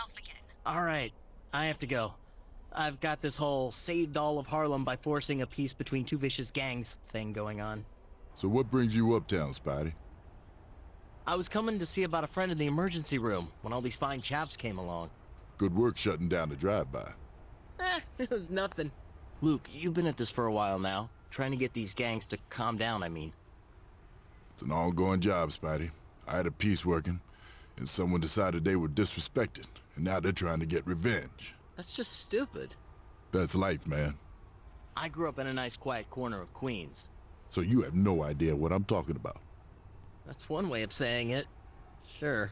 yourself again. Alright, I have to go. I've got this whole saved all of Harlem by forcing a peace between two vicious gangs thing going on. So what brings you uptown, Spidey? I was coming to see about a friend in the emergency room when all these fine chaps came along. Good work shutting down the drive-by. It was nothing. Luke, you've been at this for a while now, trying to get these gangs to calm down, I mean. It's an ongoing job, Spidey. I had a piece working, and someone decided they were disrespected, and now they're trying to get revenge. That's just stupid. That's life, man. I grew up in a nice quiet corner of Queens. So you have no idea what I'm talking about. That's one way of saying it. Sure.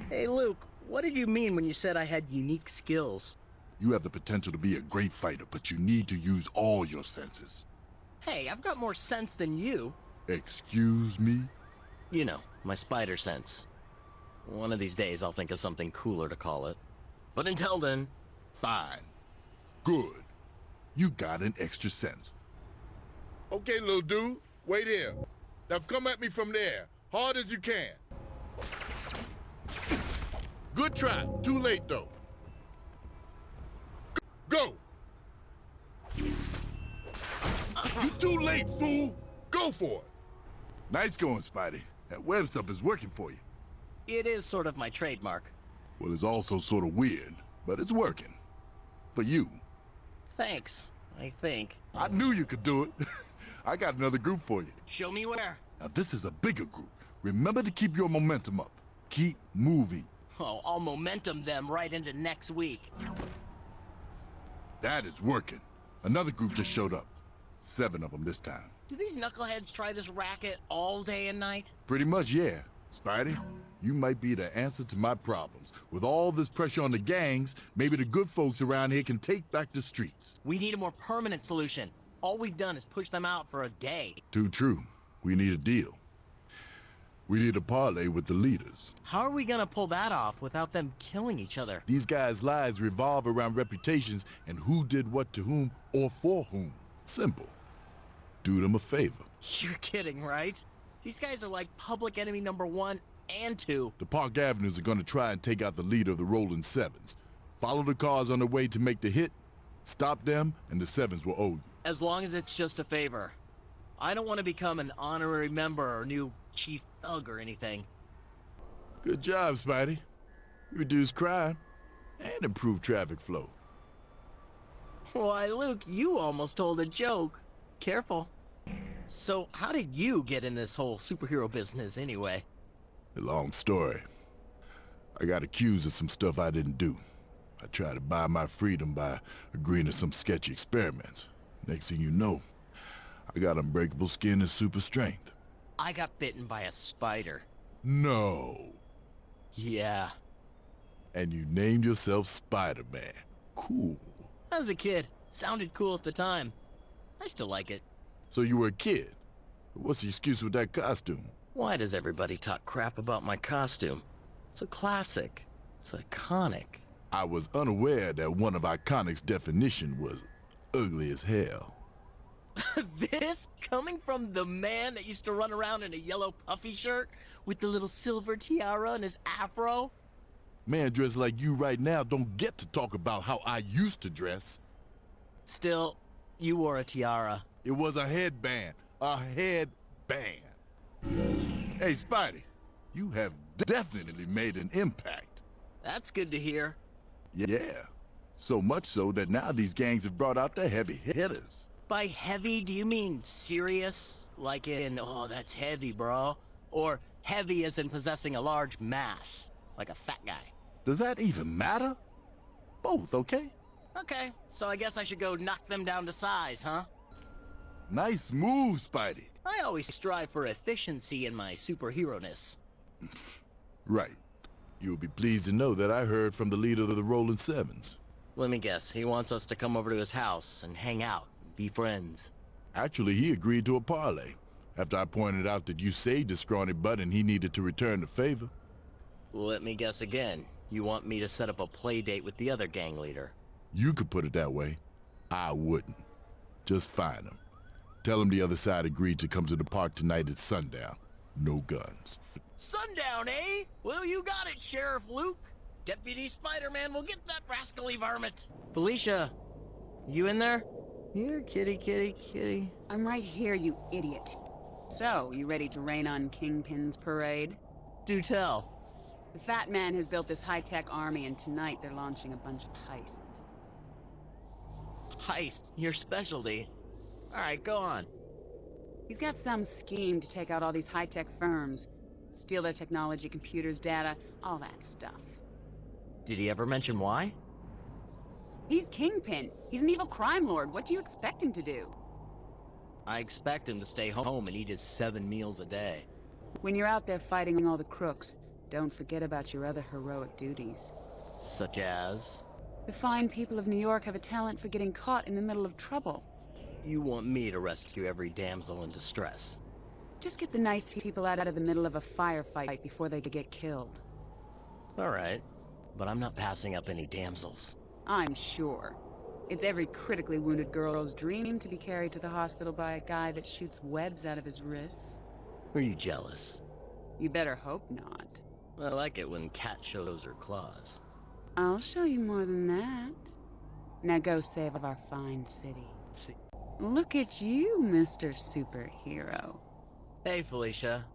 Hey, Luke, what did you mean when you said I had unique skills? You have the potential to be a great fighter, but you need to use all your senses. Hey, I've got more sense than you. Excuse me? You know, my spider sense. One of these days I'll think of something cooler to call it. But until then... Fine. Good. You got an extra sense. Okay, little dude, wait here. Now come at me from there, hard as you can. Good try. Too late, though. Go! You're too late, fool! Go for it! Nice going, Spidey. That web stuff is working for you. It is sort of my trademark. Well, it's also sort of weird, but it's working. For you. Thanks, I think. I knew you could do it. I got another group for you. Show me where. Now, this is a bigger group. Remember to keep your momentum up. Keep moving. Oh, I'll momentum them right into next week. That is working. Another group just showed up. 7 of them this time. Do these knuckleheads try this racket all day and night? Pretty much, yeah. Spidey, you might be the answer to my problems. With all this pressure on the gangs, maybe the good folks around here can take back the streets. We need a more permanent solution. All we've done is push them out for a day. Too true. We need a deal. We need a parlay with the leaders. How are we gonna pull that off without them killing each other? These guys' lives revolve around reputations and who did what to whom or for whom. Simple. Do them a favor. You're kidding, right? These guys are like public enemy number 1 and 2. The Park Avenues are going to try and take out the leader of the Rolling Sevens. Follow the cars on the way to make the hit, stop them, and the Sevens will owe you. As long as it's just a favor. I don't want to become an honorary member or new chief thug or anything. Good job, Spidey. You reduce crime and improve traffic flow. Why, Luke, you almost told a joke. Careful. So, how did you get in this whole superhero business anyway? A long story. I got accused of some stuff I didn't do. I tried to buy my freedom by agreeing to some sketchy experiments. Next thing you know, I got unbreakable skin and super strength. I got bitten by a spider. No. Yeah. And you named yourself Spider-Man. Cool. As a kid, sounded cool at the time. I still like it. So you were a kid. What's the excuse with that costume? Why does everybody talk crap about my costume? It's a classic. It's iconic. I was unaware that one of Iconic's definition was ugly as hell. This coming from the man that used to run around in a yellow puffy shirt with the little silver tiara and his afro? Man dressed like you right now don't get to talk about how I used to dress. Still, you wore a tiara. It was a headband. A headband. Hey, Spidey, you have definitely made an impact. That's good to hear. Yeah. So much so that now these gangs have brought out the heavy hitters. By heavy, do you mean serious? Like in, oh, that's heavy, bro? Or heavy as in possessing a large mass? Like a fat guy? Does that even matter? Both, okay? Okay, so I guess I should go knock them down to size, huh? Nice move, Spidey. I always strive for efficiency in my superhero-ness. Right. You'll be pleased to know that I heard from the leader of the Rolling Sevens. Let me guess, he wants us to come over to his house and hang out, and be friends. Actually, he agreed to a parlay, after I pointed out that you saved his scrawny butt and he needed to return the favor. Let me guess again. You want me to set up a play date with the other gang leader? You could put it that way. I wouldn't. Just find him. Tell him the other side agreed to come to the park tonight at sundown. No guns. Sundown, eh? Well, you got it, Sheriff Luke. Deputy Spider-Man will get that rascally varmint. Felicia, you in there? Here, kitty, kitty, kitty. I'm right here, you idiot. So, you ready to rain on Kingpin's parade? Do tell. The Fat Man has built this high-tech army, and tonight they're launching a bunch of heists. Heist, your specialty. Alright, go on. He's got some scheme to take out all these high-tech firms. Steal their technology, computers, data, all that stuff. Did he ever mention why? He's Kingpin. He's an evil crime lord. What do you expect him to do? I expect him to stay home and eat his 7 meals a day. When you're out there fighting all the crooks, don't forget about your other heroic duties. Such as? The fine people of New York have a talent for getting caught in the middle of trouble. You want me to rescue every damsel in distress? Just get the nice people out of the middle of a firefight before they get killed. Alright, but I'm not passing up any damsels. I'm sure. It's every critically wounded girl's dream to be carried to the hospital by a guy that shoots webs out of his wrists. Are you jealous? You better hope not. I like it when Cat shows her claws. I'll show you more than that. Now go save our fine city. See. Look at you, Mr. Superhero. Hey, Felicia.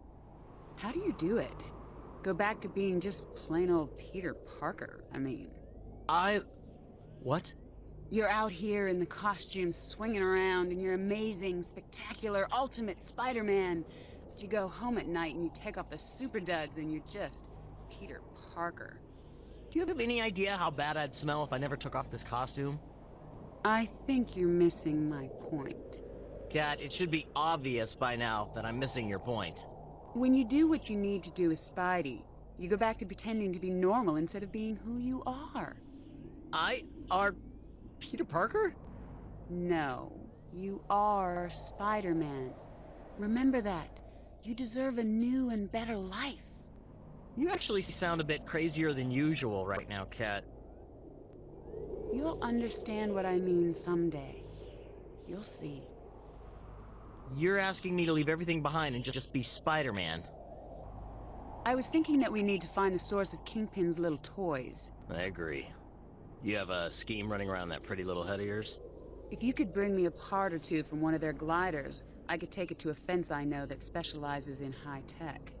How do you do it? Go back to being just plain old Peter Parker, I mean. What? You're out here in the costume swinging around and you're amazing, spectacular, ultimate Spider-Man. But you go home at night and you take off the super duds and you're just Peter Parker. Do you have any idea how bad I'd smell if I never took off this costume? I think you're missing my point. Cat, it should be obvious by now that I'm missing your point. When you do what you need to do as Spidey, you go back to pretending to be normal instead of being who you are. Are Peter Parker? No, you are Spider-Man. Remember that. You deserve a new and better life. You actually sound a bit crazier than usual right now, Cat. You'll understand what I mean someday. You'll see. You're asking me to leave everything behind and just be Spider-Man. I was thinking that we need to find the source of Kingpin's little toys. I agree. You have a scheme running around that pretty little head of yours? If you could bring me a part or two from one of their gliders, I could take it to a fence I know that specializes in high tech.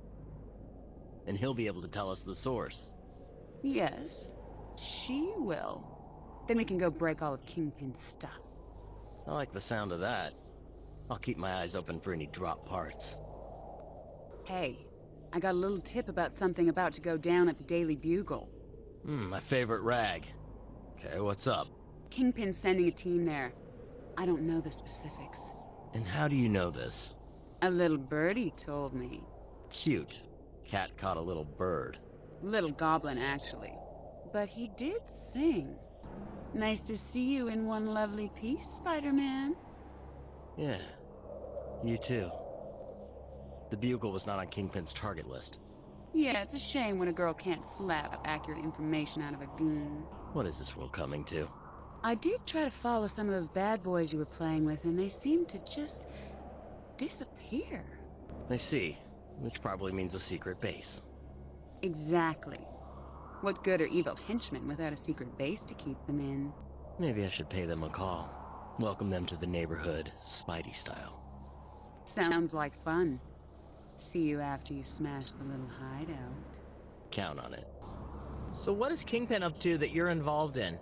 And he'll be able to tell us the source. Yes, she will. Then we can go break all of Kingpin's stuff. I like the sound of that. I'll keep my eyes open for any drop parts. Hey, I got a little tip about something about to go down at the Daily Bugle. My favorite rag. Okay, what's up? Kingpin's sending a team there. I don't know the specifics. And how do you know this? A little birdie told me. Cute. Cat caught a little bird. Little goblin, actually. But he did sing. Nice to see you in one lovely piece, Spider-Man. Yeah, you too. The Bugle was not on Kingpin's target list. Yeah, it's a shame when a girl can't slap accurate information out of a goon. What is this world coming to? I did try to follow some of those bad boys you were playing with, and they seemed to just disappear. I see, which probably means a secret base. Exactly. What good are evil henchmen without a secret base to keep them in? Maybe I should pay them a call. Welcome them to the neighborhood, Spidey style. Sounds like fun. See you after you smash the little hideout. Count on it. So what is Kingpin up to that you're involved in?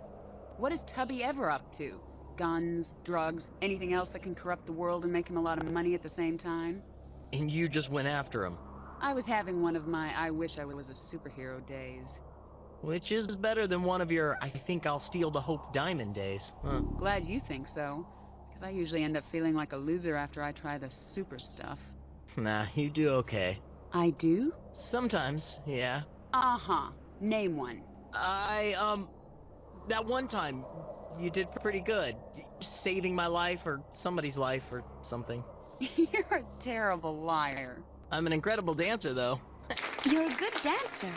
What is Tubby ever up to? Guns, drugs, anything else that can corrupt the world and make him a lot of money at the same time? And you just went after him. I was having one of my I wish I was a superhero days. Which is better than one of your I think I'll steal the Hope Diamond days, huh? Glad you think so, because I usually end up feeling like a loser after I try the super stuff. Nah, you do okay. I do? Sometimes, yeah. Uh-huh. Name one. That one time, you did pretty good. Saving my life, or somebody's life, or something. You're a terrible liar. I'm an incredible dancer, though. You're a good dancer.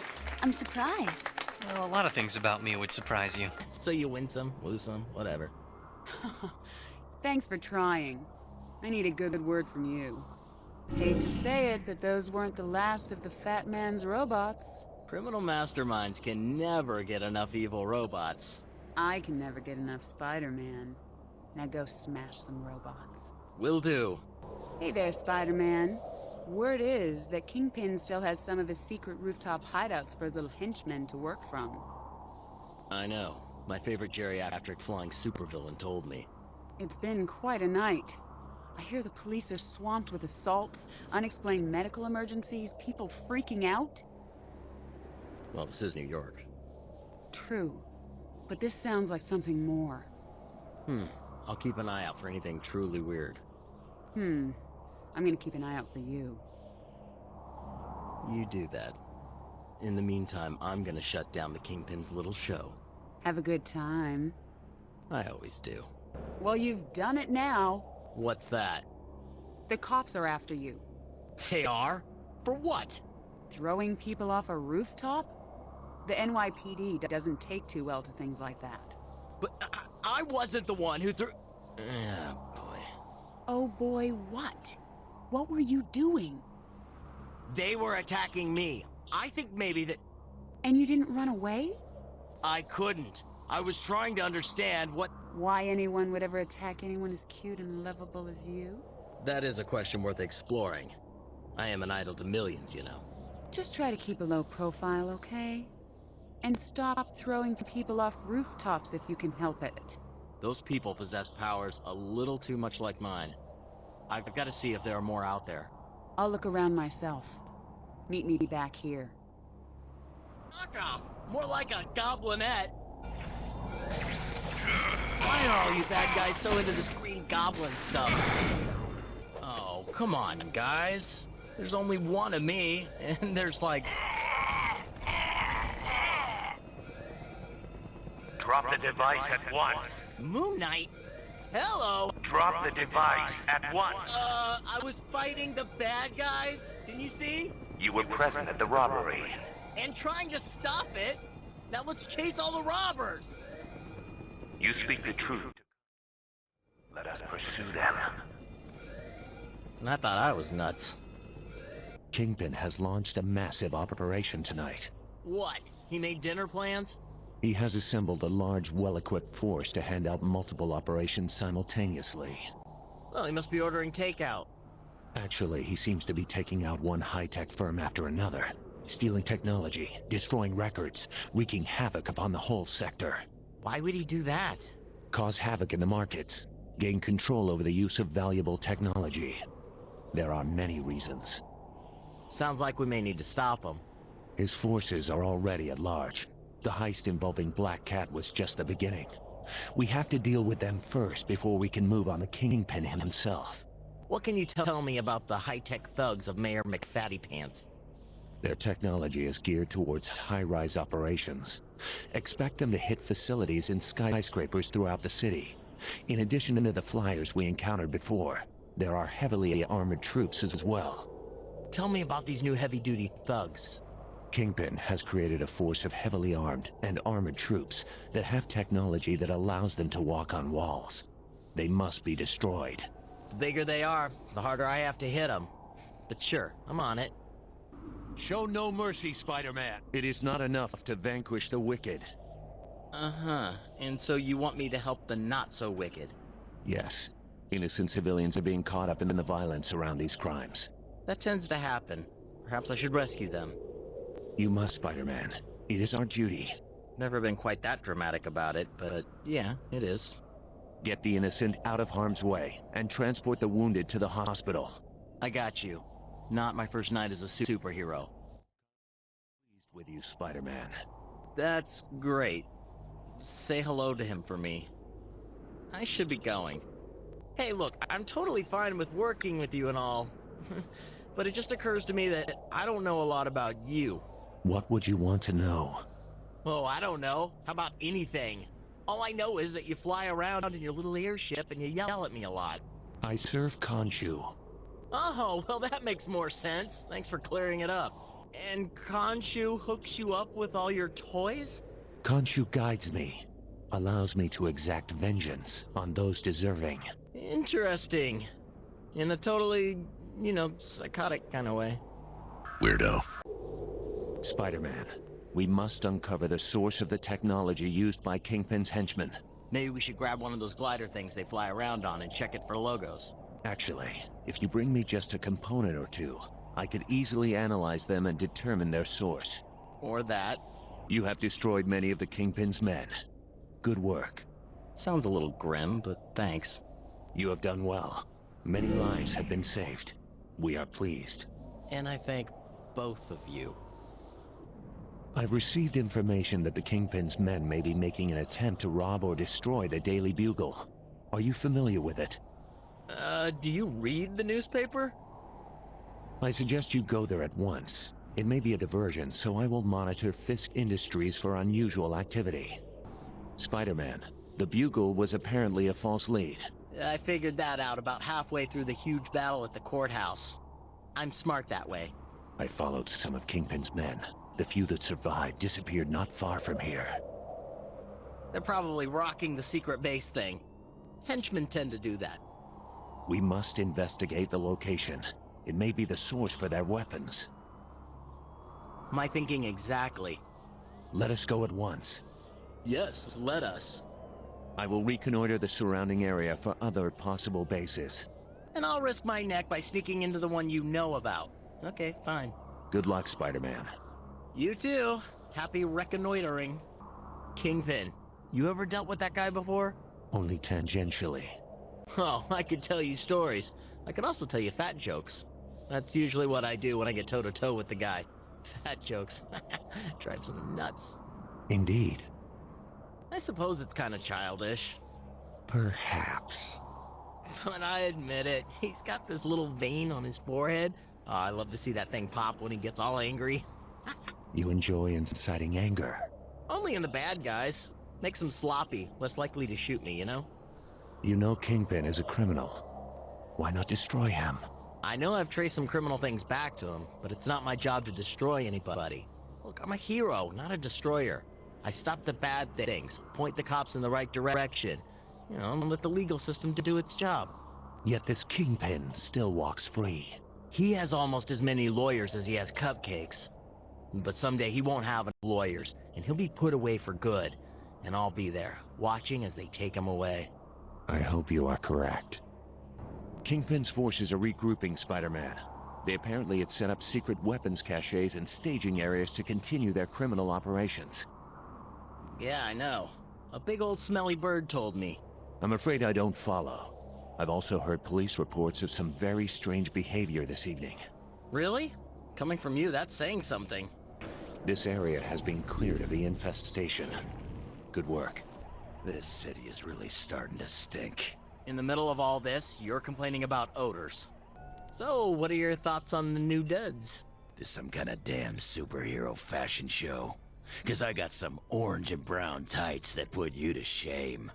I'm surprised. Well, a lot of things about me would surprise you. So you win some, lose some, whatever. Thanks for trying. I need a good word from you. Hate to say it, but those weren't the last of the Fat Man's robots. Criminal masterminds can never get enough evil robots. I can never get enough Spider-Man. Now go smash some robots. Will do. Hey there, Spider-Man. Word is that Kingpin still has some of his secret rooftop hideouts for little henchmen to work from. I know. My favorite geriatric flying supervillain told me. It's been quite a night. I hear the police are swamped with assaults, unexplained medical emergencies, people freaking out. Well, this is New York. True, but this sounds like something more. I'll keep an eye out for anything truly weird. I'm gonna keep an eye out for you. You do that. In the meantime, I'm gonna shut down the Kingpin's little show. Have a good time. I always do. Well, you've done it now. What's that? The cops are after you. They are? For what? Throwing people off a rooftop? The NYPD doesn't take too well to things like that. But I wasn't the one who threw... boy. Oh boy, what? What were you doing? They were attacking me. I think maybe that... And you didn't run away? I couldn't. I was trying to understand what... Why anyone would ever attack anyone as cute and lovable as you? That is a question worth exploring. I am an idol to millions, you know. Just try to keep a low profile, okay? And stop throwing people off rooftops if you can help it. Those people possess powers a little too much like mine. I've got to see if there are more out there. I'll look around myself. Meet me back here. Knock off! More like a goblinette. Why are all you bad guys so into this Green Goblin stuff? Oh, come on, guys. There's only one of me, and there's like... Drop the device at once. Moon Knight? Hello? Drop the device at once. I was fighting the bad guys, didn't you see? You were present at the robbery. And trying to stop it. Now let's chase all the robbers. You speak the truth. Let us pursue them. And I thought I was nuts. Kingpin has launched a massive operation tonight. What? He made dinner plans? He has assembled a large, well-equipped force to hand out multiple operations simultaneously. Well, he must be ordering takeout. Actually, he seems to be taking out one high-tech firm after another, stealing technology, destroying records, wreaking havoc upon the whole sector. Why would he do that? Cause havoc in the markets, gain control over the use of valuable technology. There are many reasons. Sounds like we may need to stop him. His forces are already at large. The heist involving Black Cat was just the beginning. We have to deal with them first before we can move on the Kingpin himself. What can you tell me about the high-tech thugs of Mayor McFattypants? Their technology is geared towards high-rise operations. Expect them to hit facilities in skyscrapers throughout the city. In addition to the flyers we encountered before, there are heavily armored troops as well. Tell me about these new heavy-duty thugs. Kingpin has created a force of heavily armed and armored troops that have technology that allows them to walk on walls. They must be destroyed. The bigger they are, the harder I have to hit them. But sure, I'm on it. Show no mercy, Spider-Man. It is not enough to vanquish the wicked. Uh-huh. And so you want me to help the not-so-wicked? Yes. Innocent civilians are being caught up in the violence around these crimes. That tends to happen. Perhaps I should rescue them. You must, Spider-Man. It is our duty. Never been quite that dramatic about it, but yeah, it is. Get the innocent out of harm's way and transport the wounded to the hospital. I got you. Not my first night as a superhero. Pleased with you, Spider-Man. That's great. Say hello to him for me. I should be going. Hey, look, I'm totally fine with working with you and all. But it just occurs to me that I don't know a lot about you. What would you want to know? Oh, I don't know. How about anything? All I know is that you fly around in your little airship and you yell at me a lot. I serve Khonshu. Oh, well that makes more sense. Thanks for clearing it up. And Khonshu hooks you up with all your toys? Khonshu guides me, allows me to exact vengeance on those deserving. Interesting. In a totally, psychotic kind of way. Weirdo. Spider-Man, we must uncover the source of the technology used by Kingpin's henchmen. Maybe we should grab one of those glider things they fly around on and check it for logos. Actually, if you bring me just a component or two, I could easily analyze them and determine their source. Or that. You have destroyed many of the Kingpin's men. Good work. Sounds a little grim, but thanks. You have done well. Many lives have been saved. We are pleased. And I thank both of you. I've received information that the Kingpin's men may be making an attempt to rob or destroy the Daily Bugle. Are you familiar with it? Do you read the newspaper? I suggest you go there at once. It may be a diversion, so I will monitor Fisk Industries for unusual activity. Spider-Man, the Bugle was apparently a false lead. I figured that out about halfway through the huge battle at the courthouse. I'm smart that way. I followed some of Kingpin's men. The few that survived disappeared not far from here. They're probably rocking the secret base thing. Henchmen tend to do that. We must investigate the location. It may be the source for their weapons. Am I thinking exactly? Let us go at once. Yes, let us. I will reconnoiter the surrounding area for other possible bases. And I'll risk my neck by sneaking into the one you know about. Okay, fine. Good luck, Spider-Man. You too. Happy reconnoitering. Kingpin, you ever dealt with that guy before? Only tangentially. Oh, I could tell you stories. I could also tell you fat jokes. That's usually what I do when I get toe-to-toe with the guy. Fat jokes. Drives him nuts. Indeed. I suppose it's kind of childish. Perhaps. But I admit it, he's got this little vein on his forehead. Oh, I love to see that thing pop when he gets all angry. You enjoy inciting anger. Only in the bad guys. Makes him sloppy, less likely to shoot me, you know? You know Kingpin is a criminal. Why not destroy him? I know I've traced some criminal things back to him, but it's not my job to destroy anybody. Look, I'm a hero, not a destroyer. I stop the bad things, point the cops in the right direction. You know, and let the legal system do its job. Yet this Kingpin still walks free. He has almost as many lawyers as he has cupcakes. But someday he won't have enough lawyers, and he'll be put away for good. And I'll be there, watching as they take him away. I hope you are correct. Kingpin's forces are regrouping, Spider-Man. They apparently had set up secret weapons caches and staging areas to continue their criminal operations. Yeah, I know. A big old smelly bird told me. I'm afraid I don't follow. I've also heard police reports of some very strange behavior this evening. Really? Coming from you, that's saying something. This area has been cleared of the infestation. Good work. This city is really starting to stink. In the middle of all this, you're complaining about odors. So, what are your thoughts on the new duds? This some kind of damn superhero fashion show? 'Cause I got some orange and brown tights that put you to shame.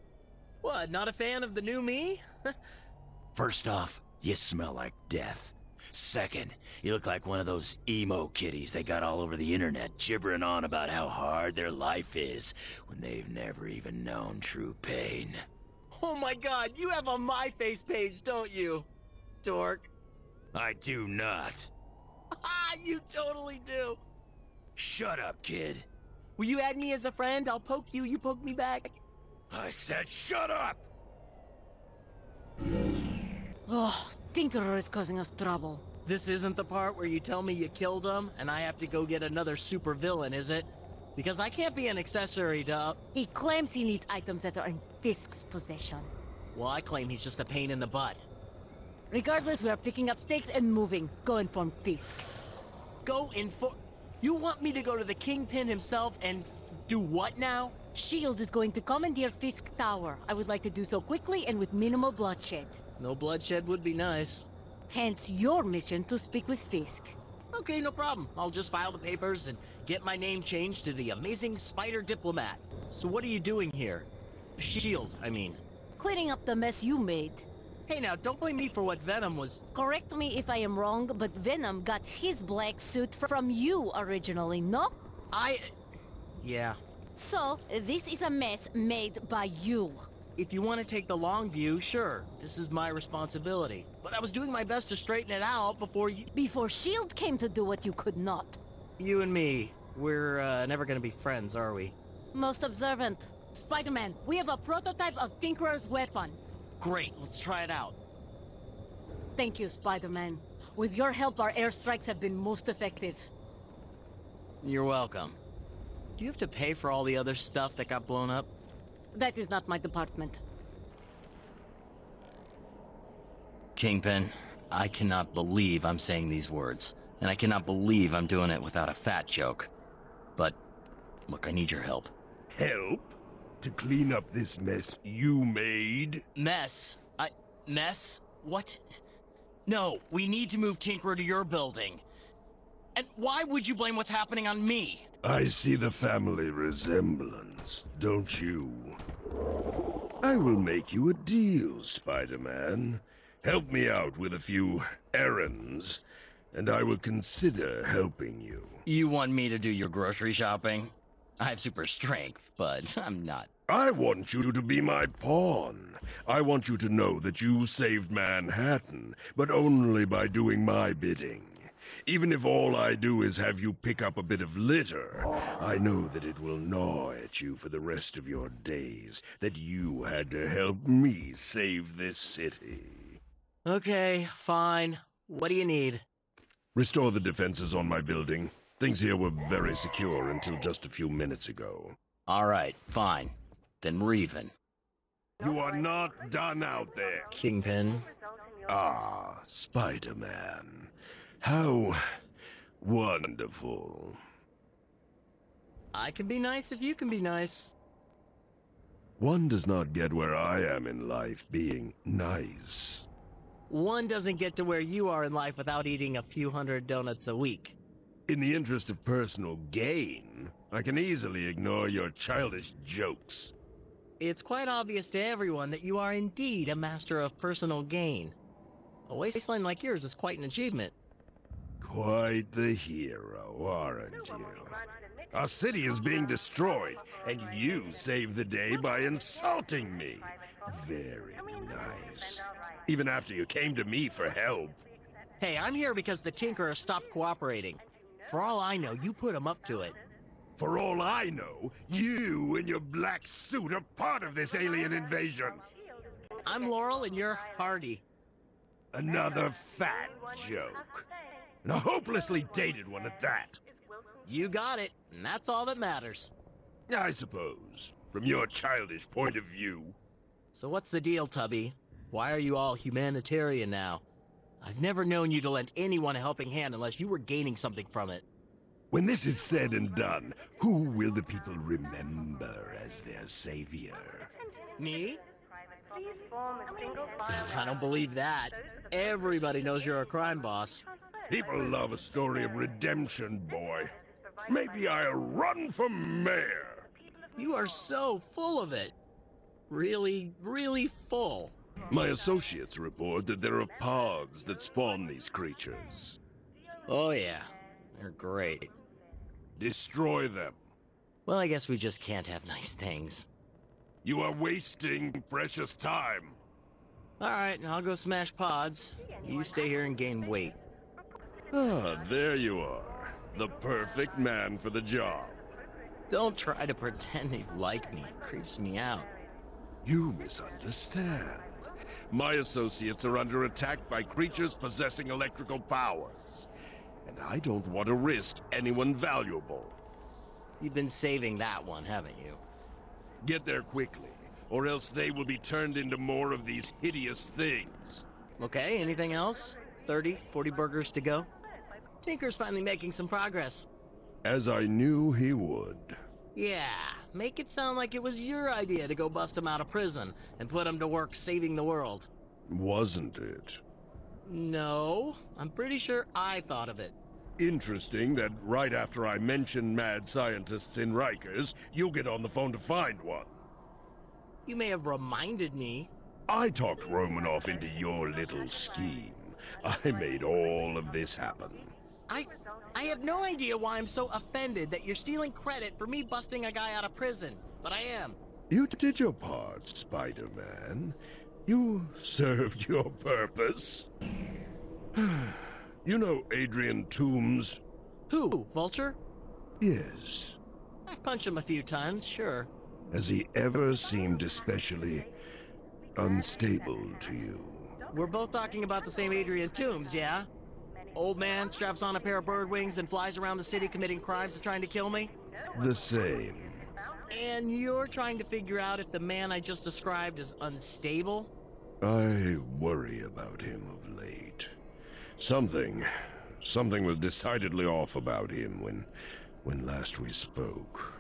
What, not a fan of the new me? First off, you smell like death. Second, you look like one of those emo kitties they got all over the internet gibbering on about how hard their life is when they've never even known true pain. Oh my god, you have a MySpace page, don't you? Dork. I do not. Ah, you totally do. Shut up, kid. Will you add me as a friend? I'll poke you, you poke me back. I said shut up! Oh, Tinkerer is causing us trouble. This isn't the part where you tell me you killed him and I have to go get another super villain, is it? Because I can't be an accessory to... He claims he needs items that are in Fisk's possession. Well, I claim he's just a pain in the butt. Regardless, we are picking up stakes and moving. Go inform Fisk. Go inform... You want me to go to the Kingpin himself and do what now? S.H.I.E.L.D. is going to commandeer Fisk Tower. I would like to do so quickly and with minimal bloodshed. No bloodshed would be nice. Hence your mission to speak with Fisk. Okay, no problem. I'll just file the papers and get my name changed to the Amazing Spider Diplomat. So what are you doing here? S.H.I.E.L.D., I mean. Cleaning up the mess you made. Hey now, don't blame me for what Venom was... Correct me if I am wrong, but Venom got his black suit from you originally, no? Yeah. So, this is a mess made by you. If you want to take the long view, sure. This is my responsibility. But I was doing my best to straighten it out before you... Before S.H.I.E.L.D. came to do what you could not. You and me, we're never gonna be friends, are we? Most observant. Spider-Man, we have a prototype of Tinkerer's weapon. Great, let's try it out. Thank you, Spider-Man. With your help, our airstrikes have been most effective. You're welcome. Do you have to pay for all the other stuff that got blown up? That is not my department. Kingpin, I cannot believe I'm saying these words, and I cannot believe I'm doing it without a fat joke. But, look, I need your help. Help? To clean up this mess you made? Mess? Mess? What? No, we need to move Tinkerer to your building. And why would you blame what's happening on me? I see the family resemblance, don't you? I will make you a deal, Spider-Man. Help me out with a few errands, and I will consider helping you. You want me to do your grocery shopping? I have super strength, but I'm not. I want you to be my pawn. I want you to know that you saved Manhattan, but only by doing my bidding. Even if all I do is have you pick up a bit of litter, I know that it will gnaw at you for the rest of your days, that you had to help me save this city. Okay, fine. What do you need? Restore the defenses on my building. Things here were very secure until just a few minutes ago. All right, fine. Then we're even. You are not done out there. Kingpin. Ah, Spider-Man. How wonderful. I can be nice if you can be nice. One does not get where I am in life being nice. One doesn't get to where you are in life without eating a few hundred donuts a week. In the interest of personal gain, I can easily ignore your childish jokes. It's quite obvious to everyone that you are indeed a master of personal gain. A waistline like yours is quite an achievement. Quite the hero, aren't you? Our city is being destroyed, and you saved the day by insulting me. Very nice. Even after you came to me for help. Hey, I'm here because the Tinkerer stopped cooperating. For all I know, you put him up to it. For all I know, you and your black suit are part of this alien invasion. I'm Laurel and you're Hardy. Another fat joke. And a hopelessly dated one at that. You got it, and that's all that matters. I suppose, from your childish point of view. So what's the deal, Tubby? Why are you all humanitarian now? I've never known you to lend anyone a helping hand unless you were gaining something from it. When this is said and done, who will the people remember as their savior? Me? I don't believe that. Everybody knows you're a crime boss. People love a story of redemption, boy. Maybe I'll run for mayor. You are so full of it. Really, really full. My associates report that there are pods that spawn these creatures. Oh yeah, they're great. Destroy them. Well, I guess we just can't have nice things. You are wasting precious time. Alright, I'll go smash pods. You stay here and gain weight. Ah, there you are. The perfect man for the job. Don't try to pretend you like me. It creeps me out. You misunderstand. My associates are under attack by creatures possessing electrical powers. And I don't want to risk anyone valuable. You've been saving that one, haven't you? Get there quickly, or else they will be turned into more of these hideous things. Okay, anything else? 30, 40 burgers to go? Tinker's finally making some progress. As I knew he would. Yeah, make it sound like it was your idea to go bust him out of prison and put him to work saving the world. Wasn't it? No, I'm pretty sure I thought of it. Interesting that right after I mention mad scientists in Rikers, you'll get on the phone to find one. You may have reminded me. I talked Romanoff into your little scheme. I made all of this happen. I have no idea why I'm so offended that you're stealing credit for me busting a guy out of prison, but I am. You did your part, Spider-Man. You served your purpose. You know Adrian Toombs? Who, Vulture? Yes. I've punched him a few times, sure. Has he ever seemed especially unstable to you? We're both talking about the same Adrian Toombs, yeah? Old man straps on a pair of bird wings and flies around the city committing crimes and trying to kill me? The same. And you're trying to figure out if the man I just described is unstable? I worry about him of late. Something was decidedly off about him when last we spoke.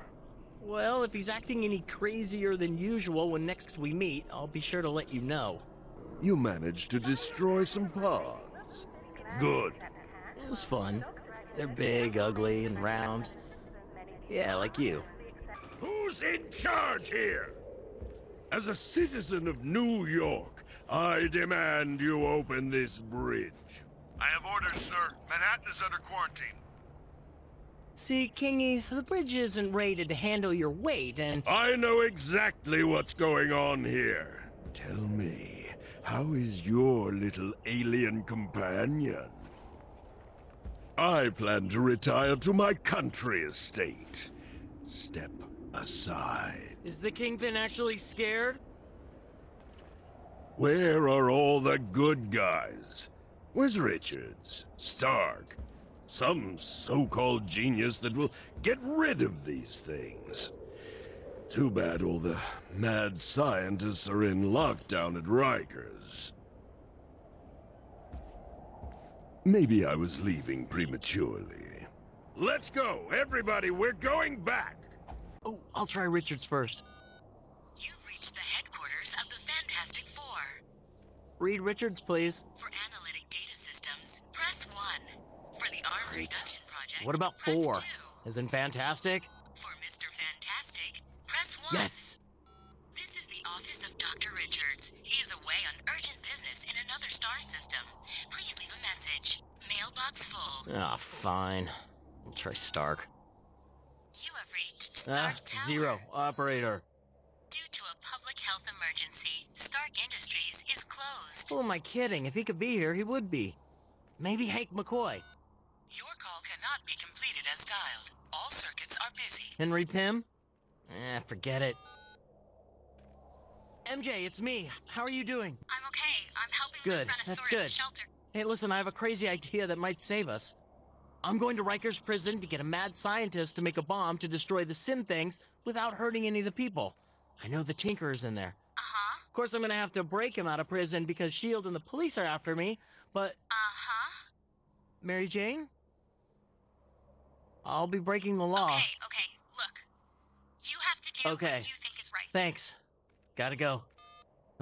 Well, if he's acting any crazier than usual when next we meet, I'll be sure to let you know. You managed to destroy some pods. Good. It was fun. They're big, ugly, and round. Yeah, like you. Who's in charge here? As a citizen of New York, I demand you open this bridge. I have orders, sir. Manhattan is under quarantine. See, Kingy, the bridge isn't rated to handle your weight, and... I know exactly what's going on here. Tell me, how is your little alien companion? I plan to retire to my country estate. Step aside. Is the Kingpin actually scared? Where are all the good guys? Where's Richards? Stark? Some so-called genius that will get rid of these things. Too bad all the mad scientists are in lockdown at Rikers. Maybe I was leaving prematurely. Let's go, everybody, we're going back! Oh, I'll try Richards first. You've reached the headquarters of the Fantastic Four. Read Richards, please. For analytic data systems, press 1. For the arms Great. reduction project, What about press 4? 2. As in fantastic? For Mr. Fantastic, press 1. Yes! This is the office of Dr. Richards. He is away on urgent business in another star system. Please leave a message. Mailbox full. Ah, fine. I'll try Stark. You have reached Stark Tower. 0. Operator. Due to a public health emergency, Stark Industries is closed. Who am I kidding? If he could be here, he would be. Maybe Hank McCoy. Your call cannot be completed as dialed. All circuits are busy. Henry Pym? Forget it. MJ, it's me. How are you doing? I'm okay. I'm helping Good, with that's Brontosaurus' good. shelter. Hey, listen, I have a crazy idea that might save us. I'm going to Rikers prison to get a mad scientist to make a bomb to destroy the Sim things without hurting any of the people. I know the Tinkerer's in there. Uh-huh. Of course, I'm going to have to break him out of prison because S.H.I.E.L.D. and the police are after me, but... Uh-huh. Mary Jane? I'll be breaking the law. Okay. Look. You have to do Okay. what you think is right. Thanks. Gotta go.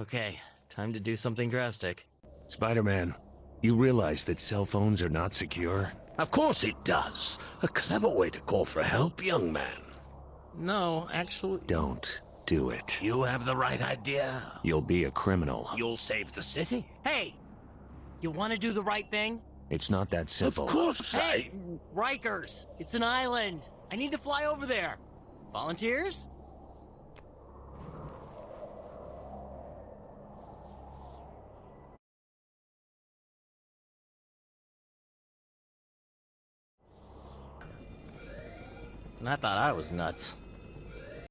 Okay, time to do something drastic. Spider-Man, you realize that cell phones are not secure? Of course it does. A clever way to call for help, young man. No, actually... Don't do it. You have the right idea. You'll be a criminal. You'll save the city. Hey! You want to do the right thing? It's not that simple. Of course Hey! Rikers! It's an island! I need to fly over there! Volunteers? And I thought I was nuts.